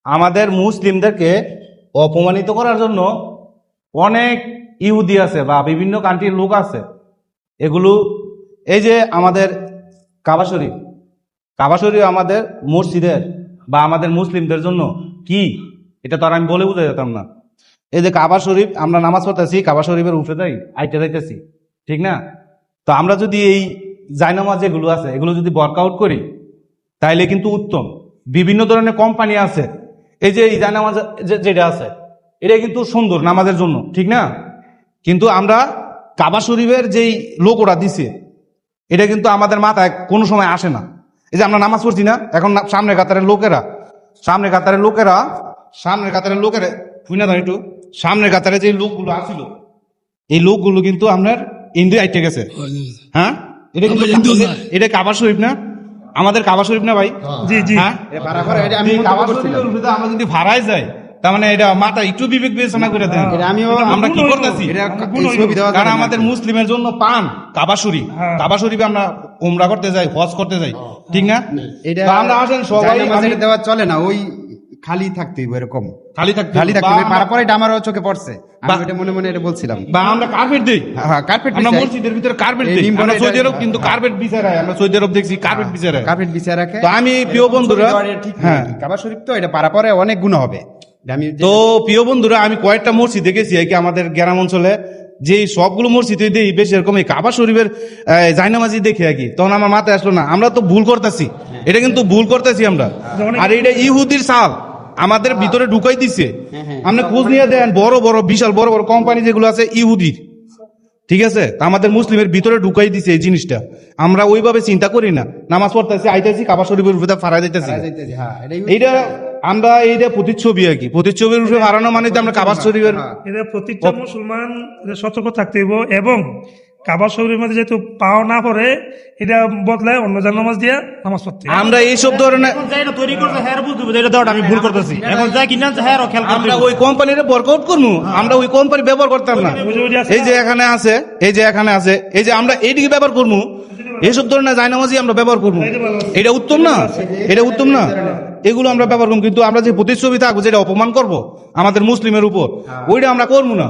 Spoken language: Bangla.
আমাদের মুসলিমদেরকে অপমানিত করার জন্য অনেক ইহুদি আছে বা বিভিন্ন কান্ট্রির লোক আছে। এগুলো এই যে আমাদের কাবা শরীফ আমাদের মসজিদের বা আমাদের মুসলিমদের জন্য কি, এটা তো আর আমি বলে বুঝে যেতাম না। এই যে কাবা শরীফ আমরা নামাজ পড়তেছি, কাবা শরীফের উপরে যাই আইতে যাইতেছি, ঠিক না? তো আমরা যদি এই জায়নামাজ যেগুলো আছে এগুলো যদি ওয়ার্কআউট করি তাইলে কিন্তু উত্তম। বিভিন্ন ধরনের কোম্পানি আছে, এই যে এই জায়নামাজ যেটা আছে এটা কিন্তু সুন্দর নামাজের জন্য, ঠিক না? কিন্তু আমরা কাবা শরীফের যেই লোক ওরা দিছে এটা কিন্তু আমাদের মাথায় কোনো সময় আসে না। এই যে আমরা নামাজ পড়ছি না, এখন সামনের কাতারের লোকেরা শুনে দাও একটু, সামনের কাতারে যে লোকগুলো আসছিল এই লোকগুলো কিন্তু আপনার ইন্ডিয়া আইটে গেছে। হ্যাঁ, এটা কিন্তু এটা কাবা শরীফ না, আমাদের কাবা শরীফ না ভাই? জি জি। হ্যাঁ, কাবা শরীফের উপরে আমরা যদি ভাড়ায় যাই তার মানে এটা মাথা একটু বিবেক বিবেচনা করে দেন আমরা কি করতেছি। কারণ আমাদের মুসলিমের জন্য পান কাবা শরীফ, কাবা শরীফে আমরা উমরা করতে যাই, হজ করতে যাই, ঠিক না? আমরা আসেন সবাই দেওয়া চলে না, ওই খালি থাকতে এরকম খালি থাকতে তারপরে এটা আমারও চোখে পড়ছে, আমি এটা মনে মনে এটা বলছিলাম। বা আমরা কার্পেট দিই, কার্পেট আমরা মসজিদের ভিতরে কার্পেট দিই। আমরা সৌদি আরব কিন্তু কার্পেট বিছায়, আমরা সৌদি আরব দেখছি কার্পেট বিছায় রাখে। তো আমি প্রিয় বন্ধুরা, হ্যাঁ কাবা শরীফ তো এটা পারাপরে অনেক গুণ হবে। তো প্রিয় বন্ধুরা, আমি কয়েকটা মসজিদ দেখেছি কি আমাদের গ্রাম অঞ্চলে, যে সবগুলো মসজিদ দেই বেশ এরকম এই কাবা শরীফের জায়নামাজি দেখে আর কি, তখন আমার মাথায় আসলো না আমরা তো ভুল করতেছি, এটা কিন্তু ভুল করতেছি আমরা। আর এটা ইহুদির সাল আমাদের ভিতরে ঢুকাই দিছে। আপনি খোঁজ নিয়ে দেন, বড় বড় বিশাল বড় বড় কোম্পানি যেগুলো আছে ইহুদির, ঠিক আছে? আমাদের মুসলিমের ভিতরে ঢুকাই দিছে এই জিনিসটা। আমরা ওইভাবে চিন্তা করি না, নামাজ পড়তেছি আইতেছি কাবা শরীফের উপরে ফাড়াই দিতেছি। এইটা আমরা এইটা প্রতিচ্ছবি আর কি, প্রতিচ্ছবির উপরে হারানো মানে আমরা কাবা শরীফের এটা প্রত্যেকটা মুসলমান সতর্ক থাকতে হইব। এবং কাবা শরীফের মধ্যে যেহেতু পাও না পড়ে এটা বদলায় অন্য জায়নামাজ দিয়ে নামাজ পড়তে। আমরা এইসব ধরনের তৈরি করতে হ্যাঁ বুঝতে এটা দাও আমি ভুল করতেছি, এখন যা কিনা হ্যাঁ খেয়াল করতে আমরা ওই কোম্পানির ওয়ার্কআউট করবো, আমরা ওই কোম্পানি ব্যবহার করতাম না। এই যে এখানে আছে, এই যে আমরা এইদিকে ব্যবহার করবো, এইসব ধরনের জায়নামাজি আমরা ব্যবহার করবো। এটা উত্তম না, এগুলো আমরা ব্যবহার করবো। কিন্তু আমরা যে প্রতিচ্ছবি থাকবো যেটা অপমান করবো আমাদের মুসলিমের উপর, ওইটা আমরা করবো না।